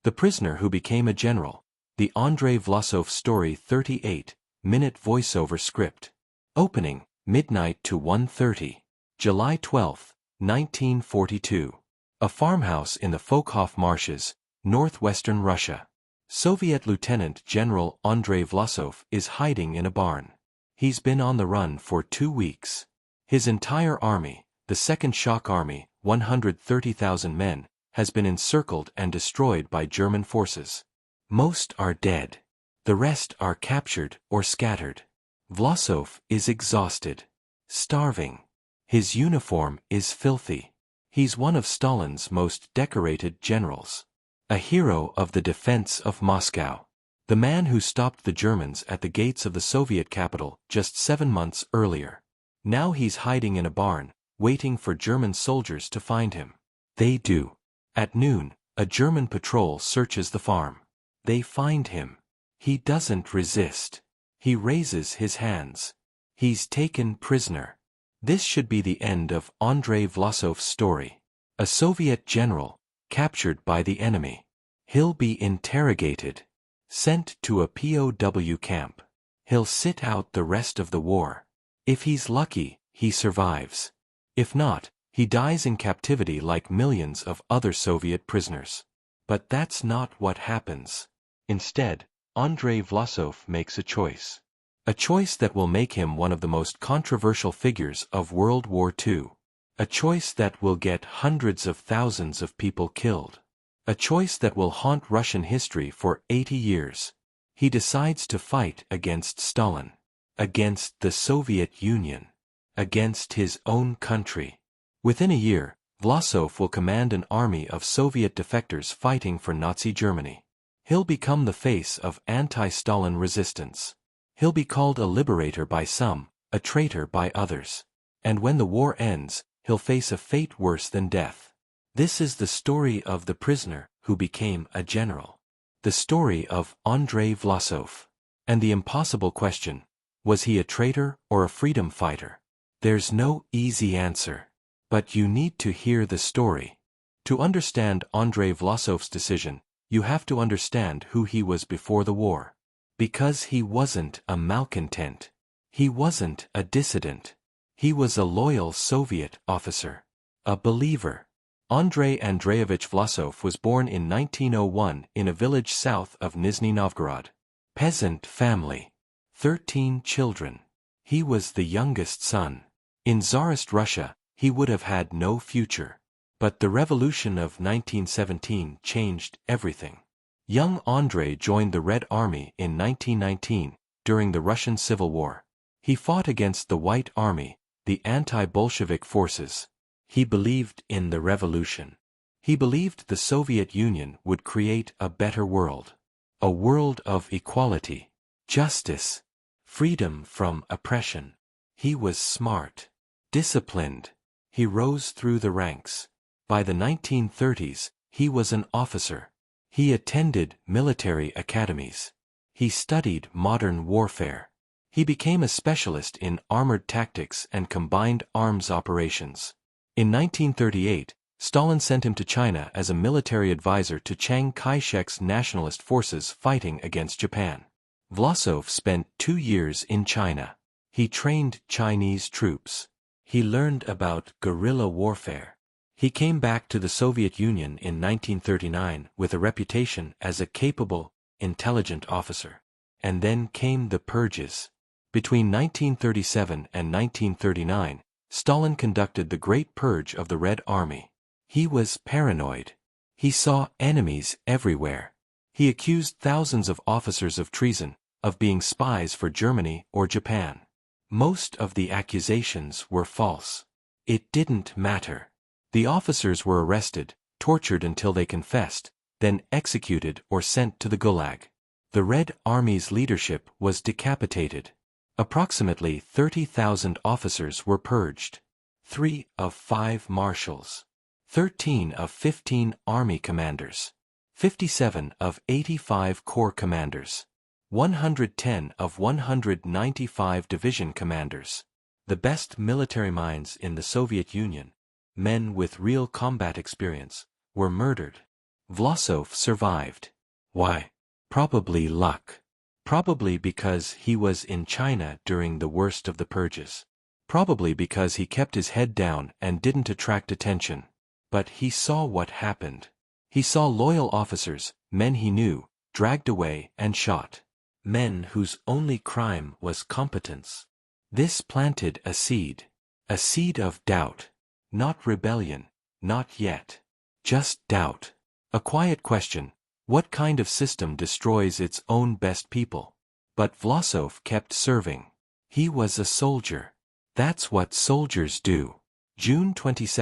The Prisoner Who Became a General. The Andrei Vlasov Story 38-minute voiceover script. Opening, midnight to 1:30. July 12, 1942. A farmhouse in the Fokhof marshes, northwestern Russia. Soviet Lieutenant General Andrei Vlasov is hiding in a barn. He's been on the run for 2 weeks. His entire army, the Second Shock Army, 130,000 men, has been encircled and destroyed by German forces. Most are dead. The rest are captured or scattered. Vlasov is exhausted, starving. His uniform is filthy. He's one of Stalin's most decorated generals. A hero of the defense of Moscow. The man who stopped the Germans at the gates of the Soviet capital just 7 months earlier. Now he's hiding in a barn, waiting for German soldiers to find him. They do. At noon, a German patrol searches the farm. They find him. He doesn't resist. He raises his hands. He's taken prisoner. This should be the end of Andrei Vlasov's story. A Soviet general, captured by the enemy. He'll be interrogated. Sent to a POW camp. He'll sit out the rest of the war. If he's lucky, he survives. If not, he dies in captivity like millions of other Soviet prisoners. But that's not what happens. Instead, Andrei Vlasov makes a choice. A choice that will make him one of the most controversial figures of World War II. A choice that will get hundreds of thousands of people killed. A choice that will haunt Russian history for 80 years. He decides to fight against Stalin. Against the Soviet Union. Against his own country. Within a year, Vlasov will command an army of Soviet defectors fighting for Nazi Germany. He'll become the face of anti-Stalin resistance. He'll be called a liberator by some, a traitor by others. And when the war ends, he'll face a fate worse than death. This is the story of the prisoner who became a general. The story of Andrei Vlasov. And the impossible question, was he a traitor or a freedom fighter? There's no easy answer. But you need to hear the story. To understand Andrei Vlasov's decision, you have to understand who he was before the war. Because he wasn't a malcontent. He wasn't a dissident. He was a loyal Soviet officer. A believer. Andrei Andreevich Vlasov was born in 1901 in a village south of Nizhny Novgorod. Peasant family. 13 children. He was the youngest son. In Tsarist Russia, he would have had no future. But the revolution of 1917 changed everything. Young Andrei joined the Red Army in 1919, during the Russian Civil War. He fought against the White Army, the anti-Bolshevik forces. He believed in the revolution. He believed the Soviet Union would create a better world. A world of equality, justice, freedom from oppression. He was smart, disciplined. He rose through the ranks. By the 1930s, he was an officer. He attended military academies. He studied modern warfare. He became a specialist in armored tactics and combined arms operations. In 1938, Stalin sent him to China as a military advisor to Chiang Kai-shek's nationalist forces fighting against Japan. Vlasov spent 2 years in China. He trained Chinese troops. He learned about guerrilla warfare. He came back to the Soviet Union in 1939 with a reputation as a capable, intelligent officer. And then came the purges. Between 1937 and 1939, Stalin conducted the Great Purge of the Red Army. He was paranoid. He saw enemies everywhere. He accused thousands of officers of treason, of being spies for Germany or Japan. Most of the accusations were false. It didn't matter. The officers were arrested, tortured until they confessed, then executed or sent to the Gulag. The Red Army's leadership was decapitated. Approximately 30,000 officers were purged. 3 of 5 marshals. 13 of 15 army commanders. 57 of 85 corps commanders. 110 of 195 division commanders. The best military minds in the Soviet Union, men with real combat experience, were murdered. Vlasov survived. Why? Probably luck. Probably because he was in China during the worst of the purges. Probably because he kept his head down and didn't attract attention. But he saw what happened. He saw loyal officers, men he knew, dragged away and shot. Men whose only crime was competence. This planted a seed. A seed of doubt. Not rebellion. Not yet. Just doubt. A quiet question. What kind of system destroys its own best people? But Vlasov kept serving. He was a soldier. That's what soldiers do. June 22,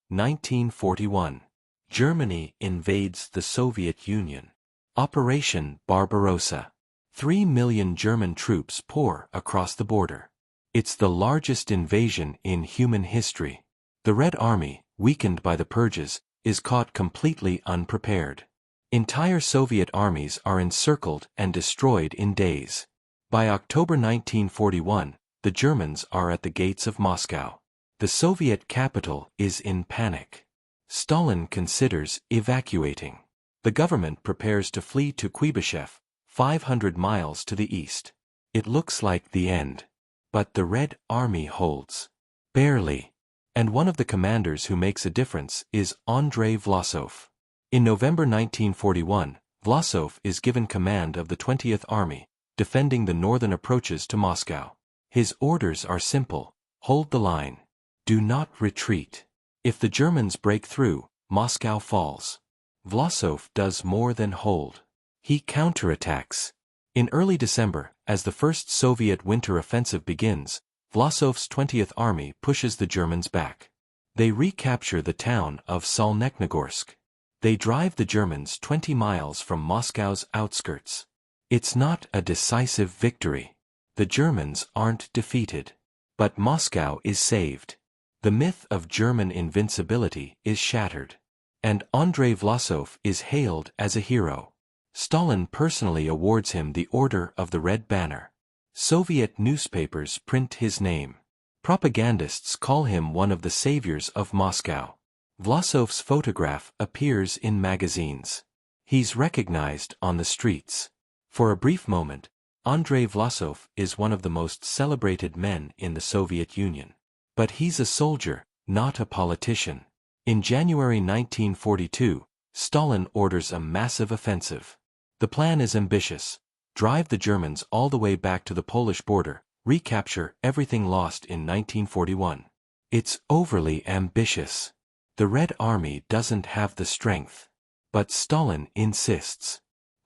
1941. Germany invades the Soviet Union. Operation Barbarossa. 3 million German troops pour across the border. It's the largest invasion in human history. The Red Army, weakened by the purges, is caught completely unprepared. Entire Soviet armies are encircled and destroyed in days. By October 1941, the Germans are at the gates of Moscow. The Soviet capital is in panic. Stalin considers evacuating. The government prepares to flee to Kuibyshev, 500 miles to the east. It looks like the end. But the Red Army holds. Barely. And one of the commanders who makes a difference is Andrei Vlasov. In November 1941, Vlasov is given command of the 20th Army, defending the northern approaches to Moscow. His orders are simple: hold the line. Do not retreat. If the Germans break through, Moscow falls. Vlasov does more than hold. He counterattacks. In early December, as the first Soviet winter offensive begins, Vlasov's 20th Army pushes the Germans back. They recapture the town of Solnechnogorsk. They drive the Germans 20 miles from Moscow's outskirts. It's not a decisive victory. The Germans aren't defeated. But Moscow is saved. The myth of German invincibility is shattered. And Andrei Vlasov is hailed as a hero. Stalin personally awards him the Order of the Red Banner. Soviet newspapers print his name. Propagandists call him one of the saviors of Moscow. Vlasov's photograph appears in magazines. He's recognized on the streets. For a brief moment, Andrei Vlasov is one of the most celebrated men in the Soviet Union. But he's a soldier, not a politician. In January 1942, Stalin orders a massive offensive. The plan is ambitious: drive the Germans all the way back to the Polish border, recapture everything lost in 1941. It's overly ambitious. The Red Army doesn't have the strength. But Stalin insists.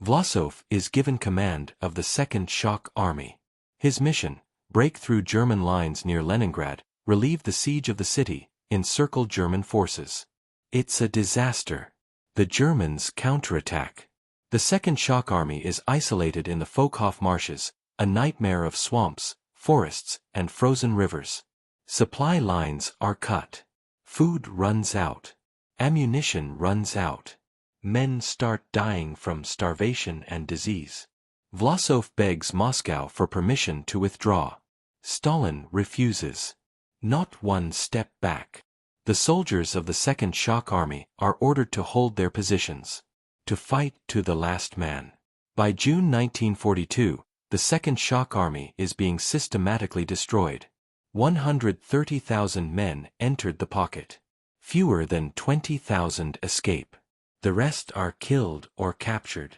Vlasov is given command of the Second Shock Army. His mission: break through German lines near Leningrad, relieve the siege of the city, encircle German forces. It's a disaster. The Germans counterattack. The Second Shock Army is isolated in the Fokhof marshes, a nightmare of swamps, forests, and frozen rivers. Supply lines are cut. Food runs out. Ammunition runs out. Men start dying from starvation and disease. Vlasov begs Moscow for permission to withdraw. Stalin refuses. Not one step back. The soldiers of the Second Shock Army are ordered to hold their positions. To fight to the last man. By June 1942, the Second Shock Army is being systematically destroyed. 130,000 men entered the pocket. Fewer than 20,000 escape. The rest are killed or captured.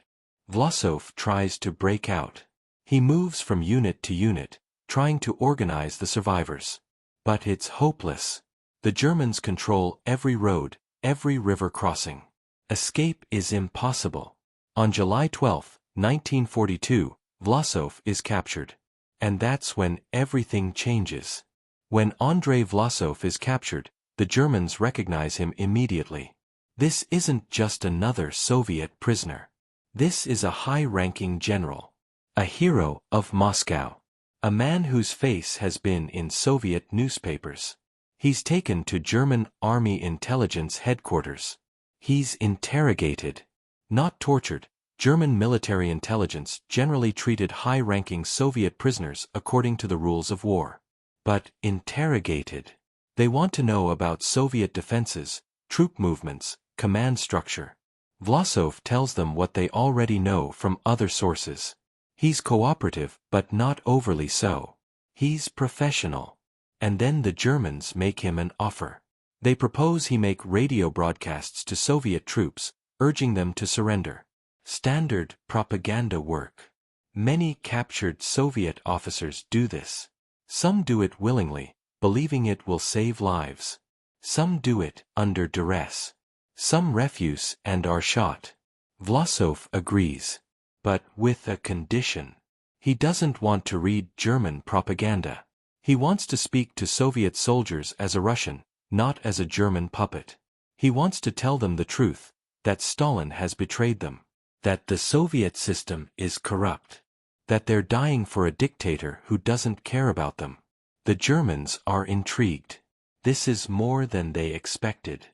Vlasov tries to break out. He moves from unit to unit, trying to organize the survivors. But it's hopeless. The Germans control every road, every river crossing. Escape is impossible. On July 12, 1942, Vlasov is captured. And that's when everything changes. When Andrei Vlasov is captured, the Germans recognize him immediately. This isn't just another Soviet prisoner. This is a high-ranking general. A hero of Moscow. A man whose face has been in Soviet newspapers. He's taken to German Army Intelligence Headquarters. He's interrogated. Not tortured. German military intelligence generally treated high-ranking Soviet prisoners according to the rules of war. But interrogated. They want to know about Soviet defenses, troop movements, command structure. Vlasov tells them what they already know from other sources. He's cooperative, but not overly so. He's professional. And then the Germans make him an offer. They propose he make radio broadcasts to Soviet troops, urging them to surrender. Standard propaganda work. Many captured Soviet officers do this. Some do it willingly, believing it will save lives. Some do it under duress. Some refuse and are shot. Vlasov agrees. But with a condition. He doesn't want to read German propaganda. He wants to speak to Soviet soldiers as a Russian, not as a German puppet. He wants to tell them the truth, that Stalin has betrayed them, that the Soviet system is corrupt, that they're dying for a dictator who doesn't care about them. The Germans are intrigued. This is more than they expected.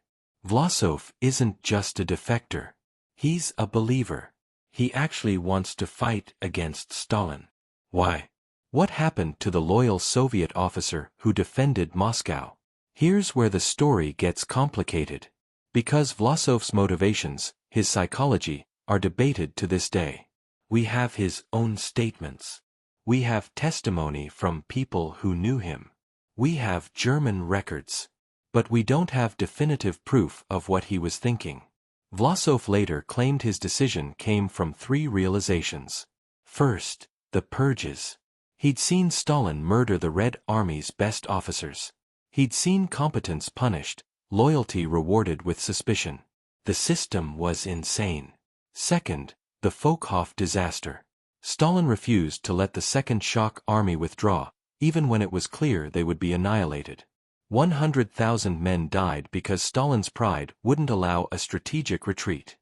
Vlasov isn't just a defector. He's a believer. He actually wants to fight against Stalin. Why? What happened to the loyal Soviet officer who defended Moscow? Here's where the story gets complicated. Because Vlasov's motivations, his psychology, are debated to this day. We have his own statements. We have testimony from people who knew him. We have German records. But we don't have definitive proof of what he was thinking. Vlasov later claimed his decision came from 3 realizations. First, the purges. He'd seen Stalin murder the Red Army's best officers. He'd seen competence punished, loyalty rewarded with suspicion. The system was insane. Second, the Folkhof disaster. Stalin refused to let the Second Shock Army withdraw, even when it was clear they would be annihilated. 100,000 men died because Stalin's pride wouldn't allow a strategic retreat.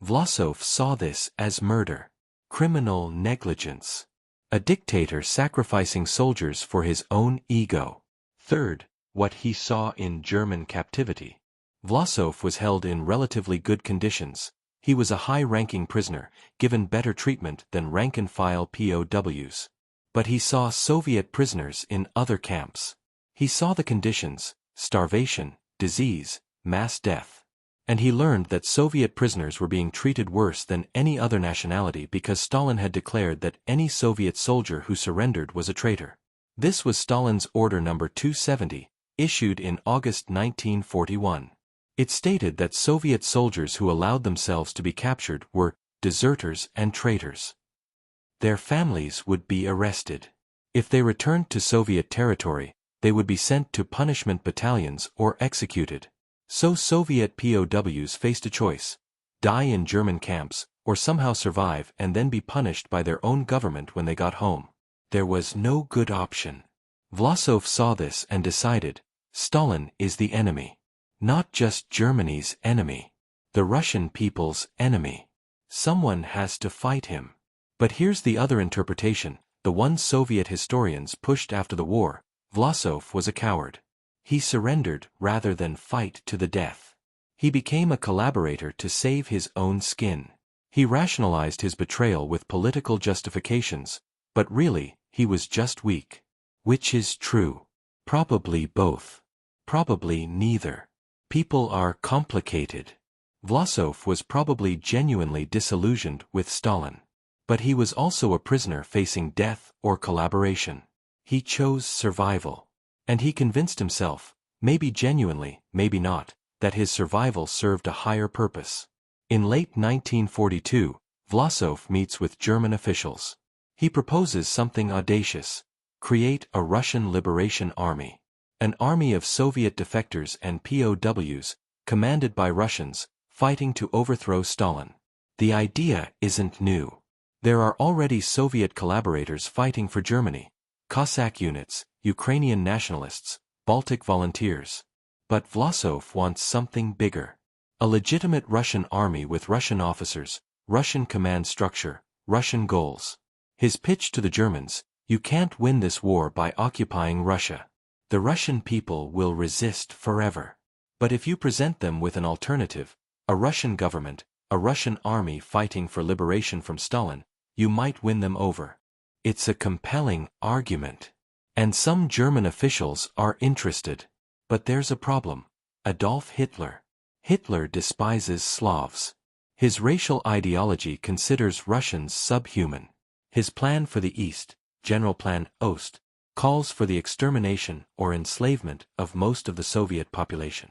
Vlasov saw this as murder. Criminal negligence. A dictator sacrificing soldiers for his own ego. Third, what he saw in German captivity. Vlasov was held in relatively good conditions. He was a high-ranking prisoner, given better treatment than rank-and-file POWs. But he saw Soviet prisoners in other camps. He saw the conditions: starvation, disease, mass death. And he learned that Soviet prisoners were being treated worse than any other nationality because Stalin had declared that any Soviet soldier who surrendered was a traitor. This was Stalin's Order No. 270, issued in August 1941. It stated that Soviet soldiers who allowed themselves to be captured were deserters and traitors. Their families would be arrested. If they returned to Soviet territory, they would be sent to punishment battalions or executed. So Soviet POWs faced a choice: die in German camps, or somehow survive and then be punished by their own government when they got home. There was no good option. Vlasov saw this and decided, Stalin is the enemy. Not just Germany's enemy. The Russian people's enemy. Someone has to fight him. But here's the other interpretation, the one Soviet historians pushed after the war: Vlasov was a coward. He surrendered rather than fight to the death. He became a collaborator to save his own skin. He rationalized his betrayal with political justifications, but really, he was just weak. Which is true? Probably both. Probably neither. People are complicated. Vlasov was probably genuinely disillusioned with Stalin. But he was also a prisoner facing death or collaboration. He chose survival. And he convinced himself, maybe genuinely, maybe not, that his survival served a higher purpose. In late 1942, Vlasov meets with German officials. He proposes something audacious: create a Russian Liberation Army. An army of Soviet defectors and POWs, commanded by Russians, fighting to overthrow Stalin. The idea isn't new. There are already Soviet collaborators fighting for Germany: Cossack units, Ukrainian nationalists, Baltic volunteers. But Vlasov wants something bigger. A legitimate Russian army with Russian officers, Russian command structure, Russian goals. His pitch to the Germans: you can't win this war by occupying Russia. The Russian people will resist forever. But if you present them with an alternative, a Russian government, a Russian army fighting for liberation from Stalin, you might win them over. It's a compelling argument. And some German officials are interested. But there's a problem. Adolf Hitler. Hitler despises Slavs. His racial ideology considers Russians subhuman. His plan for the East, General Plan Ost, calls for the extermination or enslavement of most of the Soviet population.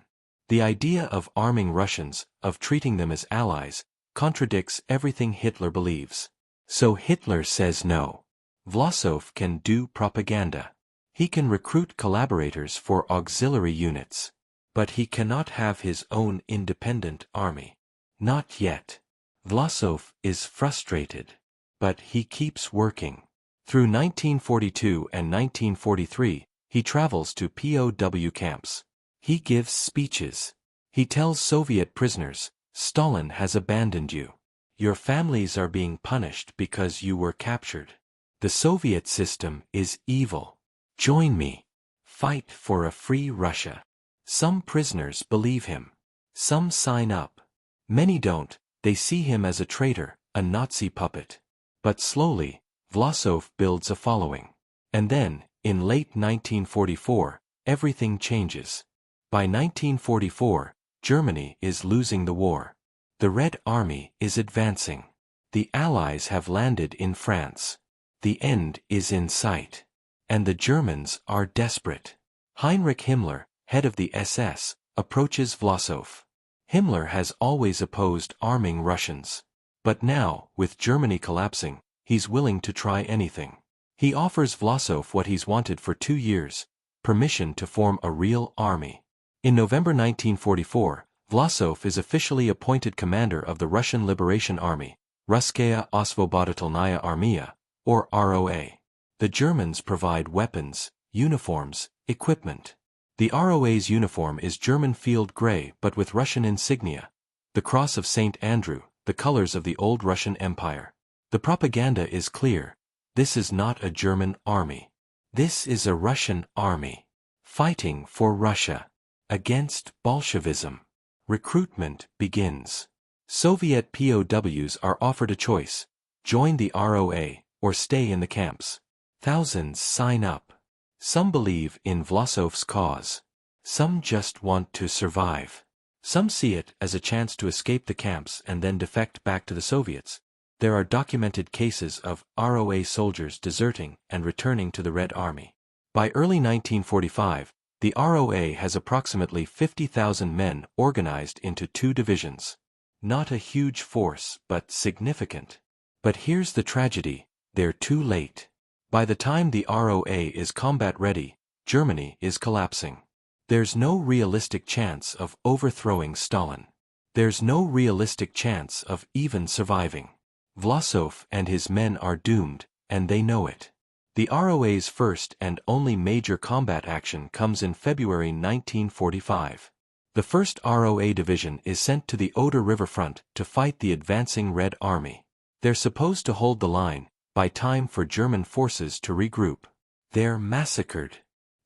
The idea of arming Russians, of treating them as allies, contradicts everything Hitler believes. So Hitler says no. Vlasov can do propaganda. He can recruit collaborators for auxiliary units. But he cannot have his own independent army. Not yet. Vlasov is frustrated. But he keeps working. Through 1942 and 1943, he travels to POW camps. He gives speeches. He tells Soviet prisoners, Stalin has abandoned you. Your families are being punished because you were captured. The Soviet system is evil. Join me. Fight for a free Russia. Some prisoners believe him. Some sign up. Many don't, they see him as a traitor, a Nazi puppet. But slowly, Vlasov builds a following. And then, in late 1944, everything changes. By 1944, Germany is losing the war. The Red Army is advancing. The Allies have landed in France. The end is in sight. And the Germans are desperate. Heinrich Himmler, head of the SS, approaches Vlasov. Himmler has always opposed arming Russians. But now, with Germany collapsing, he's willing to try anything. He offers Vlasov what he's wanted for 2 years, permission to form a real army. In November 1944, Vlasov is officially appointed commander of the Russian Liberation Army, Russkaya Osvoboditelnaya Armia, or ROA. The Germans provide weapons, uniforms, equipment. The ROA's uniform is German field gray but with Russian insignia, the cross of St. Andrew, the colors of the old Russian Empire. The propaganda is clear. This is not a German army. This is a Russian army. Fighting for Russia. Against Bolshevism. Recruitment begins. Soviet POWs are offered a choice: join the ROA, or stay in the camps. Thousands sign up. Some believe in Vlasov's cause. Some just want to survive. Some see it as a chance to escape the camps and then defect back to the Soviets. There are documented cases of ROA soldiers deserting and returning to the Red Army. By early 1945, the ROA has approximately 50,000 men organized into 2 divisions. Not a huge force, but significant. But here's the tragedy: they're too late. By the time the ROA is combat-ready, Germany is collapsing. There's no realistic chance of overthrowing Stalin. There's no realistic chance of even surviving. Vlasov and his men are doomed, and they know it. The ROA's first and only major combat action comes in February 1945. The 1st ROA Division is sent to the Oder River front to fight the advancing Red Army. They're supposed to hold the line, by time for German forces to regroup. They're massacred.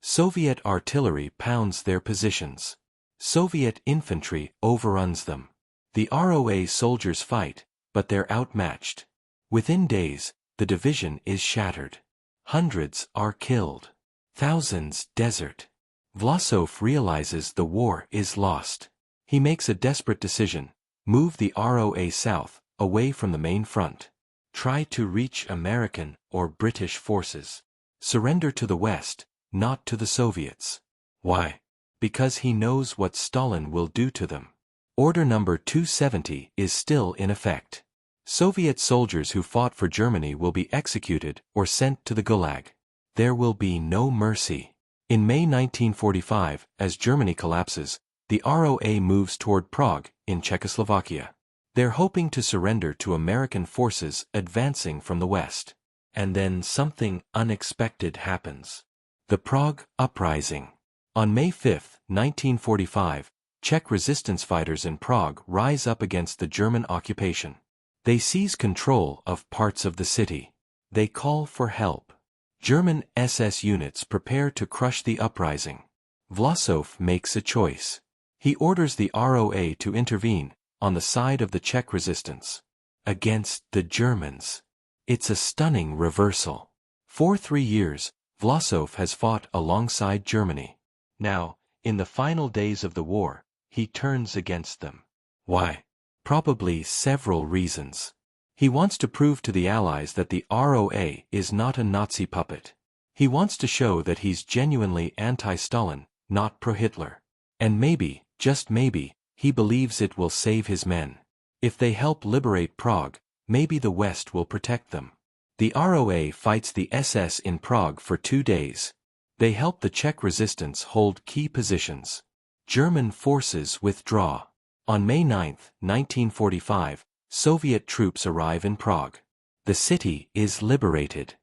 Soviet artillery pounds their positions. Soviet infantry overruns them. The ROA soldiers fight, but they're outmatched. Within days, the division is shattered. Hundreds are killed. Thousands desert. Vlasov realizes the war is lost. He makes a desperate decision: move the ROA south, away from the main front. Try to reach American or British forces. Surrender to the West, not to the Soviets. Why? Because he knows what Stalin will do to them. Order number 270 is still in effect. Soviet soldiers who fought for Germany will be executed or sent to the Gulag. There will be no mercy. In May 1945, as Germany collapses, the ROA moves toward Prague, in Czechoslovakia. They're hoping to surrender to American forces advancing from the west. And then something unexpected happens. The Prague Uprising. On May 5, 1945, Czech resistance fighters in Prague rise up against the German occupation. They seize control of parts of the city. They call for help. German SS units prepare to crush the uprising. Vlasov makes a choice. He orders the ROA to intervene, on the side of the Czech resistance. Against the Germans. It's a stunning reversal. For 3 years, Vlasov has fought alongside Germany. Now, in the final days of the war, he turns against them. Why? Probably several reasons. He wants to prove to the Allies that the ROA is not a Nazi puppet. He wants to show that he's genuinely anti-Stalin, not pro-Hitler. And maybe, just maybe, he believes it will save his men. If they help liberate Prague, maybe the West will protect them. The ROA fights the SS in Prague for 2 days. They help the Czech resistance hold key positions. German forces withdraw. On May 9, 1945, Soviet troops arrive in Prague. The city is liberated.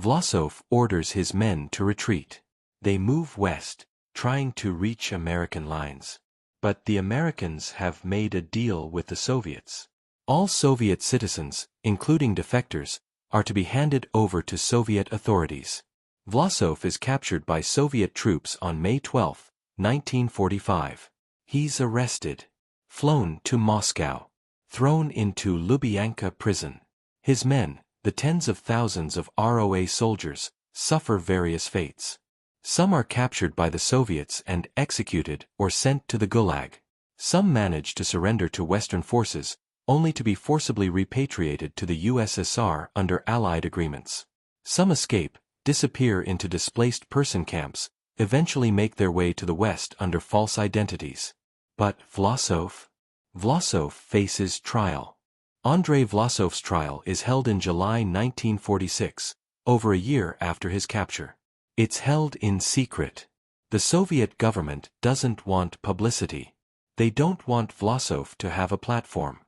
Vlasov orders his men to retreat. They move west, trying to reach American lines. But the Americans have made a deal with the Soviets. All Soviet citizens, including defectors, are to be handed over to Soviet authorities. Vlasov is captured by Soviet troops on May 12, 1945. He's arrested, flown to Moscow, thrown into Lubyanka prison. His men, the tens of thousands of ROA soldiers, suffer various fates. Some are captured by the Soviets and executed or sent to the Gulag. Some manage to surrender to Western forces, only to be forcibly repatriated to the USSR under Allied agreements. Some escape, disappear into displaced person camps, eventually make their way to the West under false identities. But Vlasov? Vlasov faces trial. Andrei Vlasov's trial is held in July 1946, over a year after his capture. It's held in secret. The Soviet government doesn't want publicity. They don't want Vlasov to have a platform.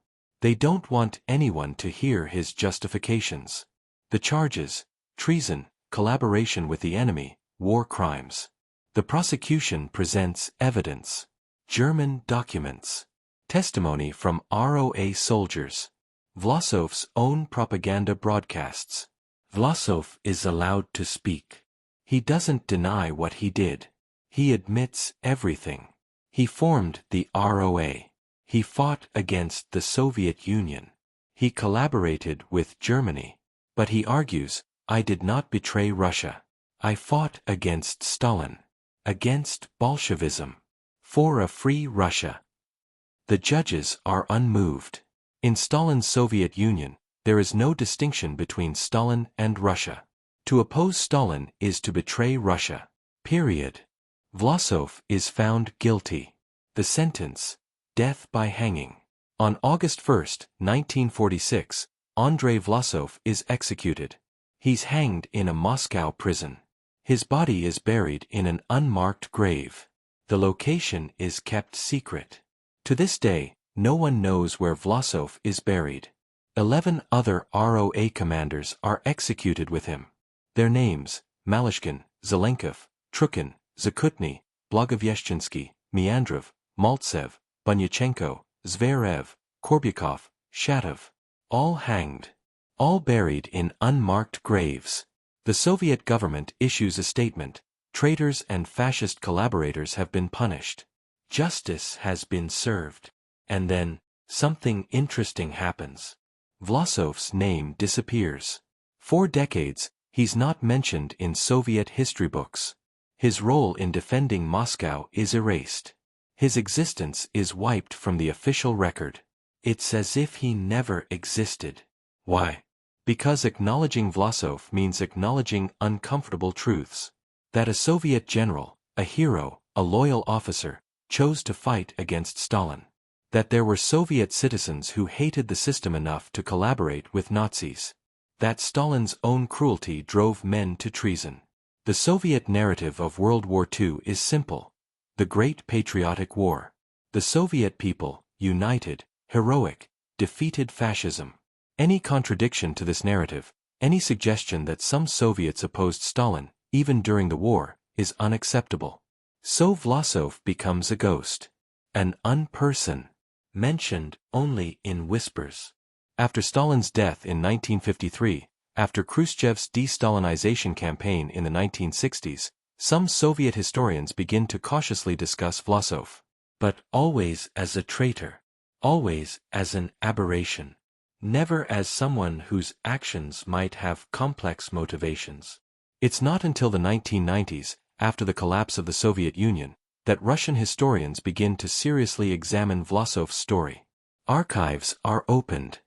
They don't want anyone to hear his justifications. The charges: treason, collaboration with the enemy, war crimes. The prosecution presents evidence. German documents. Testimony from ROA soldiers. Vlasov's own propaganda broadcasts. Vlasov is allowed to speak. He doesn't deny what he did. He admits everything. He formed the ROA. He fought against the Soviet Union. He collaborated with Germany. But he argues, I did not betray Russia. I fought against Stalin. Against Bolshevism. For a free Russia. The judges are unmoved. In Stalin's Soviet Union, there is no distinction between Stalin and Russia. To oppose Stalin is to betray Russia. Period. Vlasov is found guilty. The sentence: death by hanging. On August 1, 1946, Andrei Vlasov is executed. He's hanged in a Moscow prison. His body is buried in an unmarked grave. The location is kept secret. To this day, no one knows where Vlasov is buried. 11 other ROA commanders are executed with him. Their names: Malishkin, Zelenkov, Trukhin, Zakutny, Blagoveshchinsky, Meandrov, Maltsev, Bunyachenko, Zverev, Korbyakov, Shatov. All hanged. All buried in unmarked graves. The Soviet government issues a statement: traitors and fascist collaborators have been punished. Justice has been served. And then, something interesting happens. Vlasov's name disappears. For decades, he's not mentioned in Soviet history books. His role in defending Moscow is erased. His existence is wiped from the official record. It's as if he never existed. Why? Because acknowledging Vlasov means acknowledging uncomfortable truths. That a Soviet general, a hero, a loyal officer, chose to fight against Stalin. That there were Soviet citizens who hated the system enough to collaborate with Nazis. That Stalin's own cruelty drove men to treason. The Soviet narrative of World War II is simple. The Great Patriotic War. The Soviet people, united, heroic, defeated fascism. Any contradiction to this narrative, any suggestion that some Soviets opposed Stalin, even during the war, is unacceptable. So Vlasov becomes a ghost. An unperson. Mentioned only in whispers. After Stalin's death in 1953, after Khrushchev's de-Stalinization campaign in the 1960s, some Soviet historians begin to cautiously discuss Vlasov. But always as a traitor. Always as an aberration. Never as someone whose actions might have complex motivations. It's not until the 1990s, after the collapse of the Soviet Union, that Russian historians begin to seriously examine Vlasov's story. Archives are opened.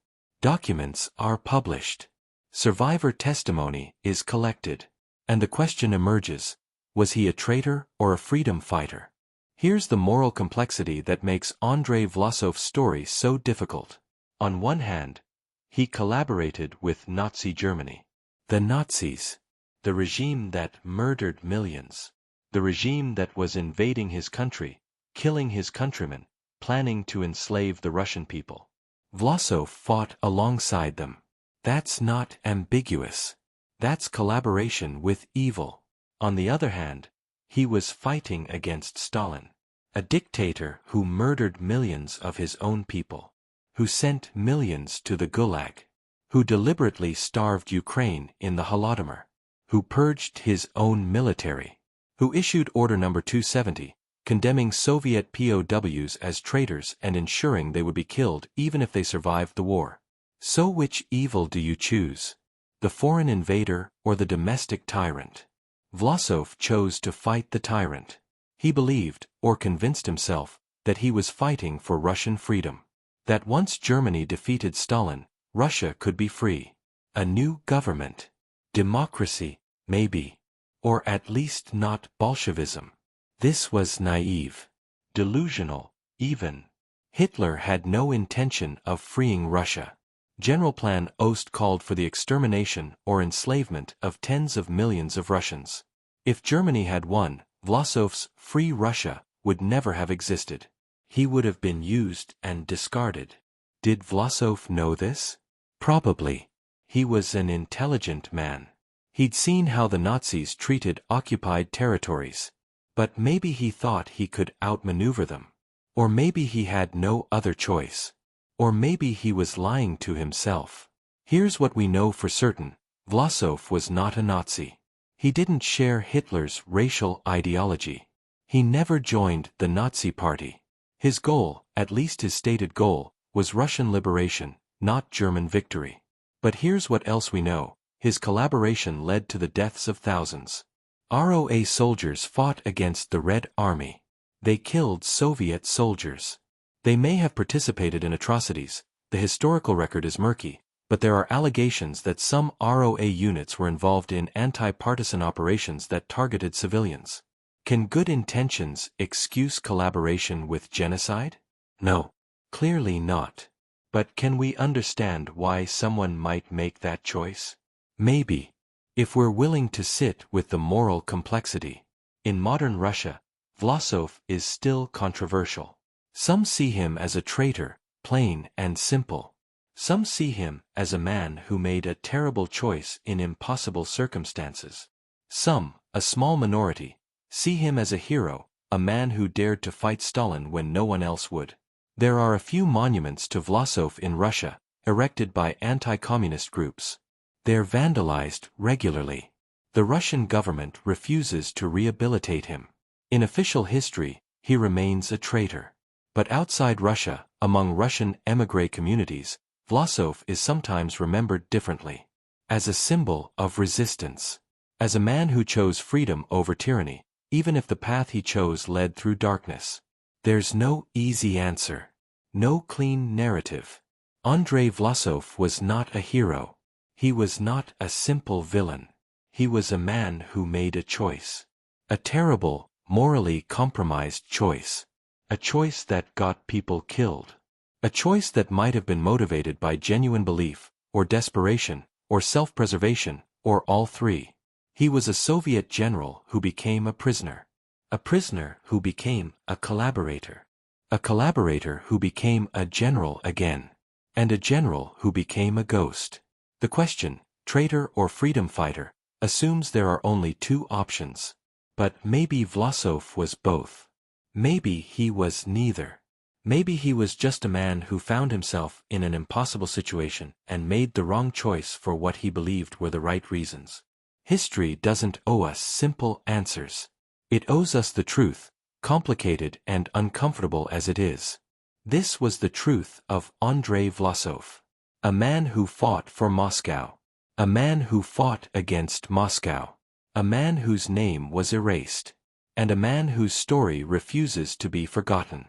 Documents are published. Survivor testimony is collected. And the question emerges, was he a traitor or a freedom fighter? Here's the moral complexity that makes Andrei Vlasov's story so difficult. On one hand, he collaborated with Nazi Germany. The Nazis. The regime that murdered millions. The regime that was invading his country, killing his countrymen, planning to enslave the Russian people. Vlasov fought alongside them. That's not ambiguous. That's collaboration with evil. On the other hand, he was fighting against Stalin, a dictator who murdered millions of his own people, who sent millions to the Gulag, who deliberately starved Ukraine in the Holodomor, who purged his own military, who issued Order No. 270, condemning Soviet POWs as traitors and ensuring they would be killed even if they survived the war. So which evil do you choose? The foreign invader or the domestic tyrant? Vlasov chose to fight the tyrant. He believed, or convinced himself, that he was fighting for Russian freedom. That once Germany defeated Stalin, Russia could be free. A new government. Democracy, maybe. Or at least not Bolshevism. This was naive. Delusional, even. Hitler had no intention of freeing Russia. General Plan Ost called for the extermination or enslavement of tens of millions of Russians. If Germany had won, Vlasov's Free Russia would never have existed. He would have been used and discarded. Did Vlasov know this? Probably. He was an intelligent man. He'd seen how the Nazis treated occupied territories. But maybe he thought he could outmaneuver them. Or maybe he had no other choice. Or maybe he was lying to himself. Here's what we know for certain. Vlasov was not a Nazi. He didn't share Hitler's racial ideology. He never joined the Nazi Party. His goal, at least his stated goal, was Russian liberation, not German victory. But here's what else we know. His collaboration led to the deaths of thousands. ROA soldiers fought against the Red Army. They killed Soviet soldiers. They may have participated in atrocities, the historical record is murky, but there are allegations that some ROA units were involved in anti-partisan operations that targeted civilians. Can good intentions excuse collaboration with genocide? No. Clearly not. But can we understand why someone might make that choice? Maybe. If we're willing to sit with the moral complexity. In modern Russia, Vlasov is still controversial. Some see him as a traitor, plain and simple. Some see him as a man who made a terrible choice in impossible circumstances. Some, a small minority, see him as a hero, a man who dared to fight Stalin when no one else would. There are a few monuments to Vlasov in Russia, erected by anti-communist groups. They're vandalized regularly. The Russian government refuses to rehabilitate him. In official history, he remains a traitor. But outside Russia, among Russian émigré communities, Vlasov is sometimes remembered differently. As a symbol of resistance. As a man who chose freedom over tyranny, even if the path he chose led through darkness. There's no easy answer. No clean narrative. Andrei Vlasov was not a hero. He was not a simple villain. He was a man who made a choice. A terrible, morally compromised choice. A choice that got people killed. A choice that might have been motivated by genuine belief, or desperation, or self-preservation, or all three. He was a Soviet general who became a prisoner. A prisoner who became a collaborator. A collaborator who became a general again. And a general who became a ghost. The question, traitor or freedom fighter, assumes there are only two options. But maybe Vlasov was both. Maybe he was neither. Maybe he was just a man who found himself in an impossible situation and made the wrong choice for what he believed were the right reasons. History doesn't owe us simple answers. It owes us the truth, complicated and uncomfortable as it is. This was the truth of Andrei Vlasov. A man who fought for Moscow. A man who fought against Moscow. A man whose name was erased. And a man whose story refuses to be forgotten.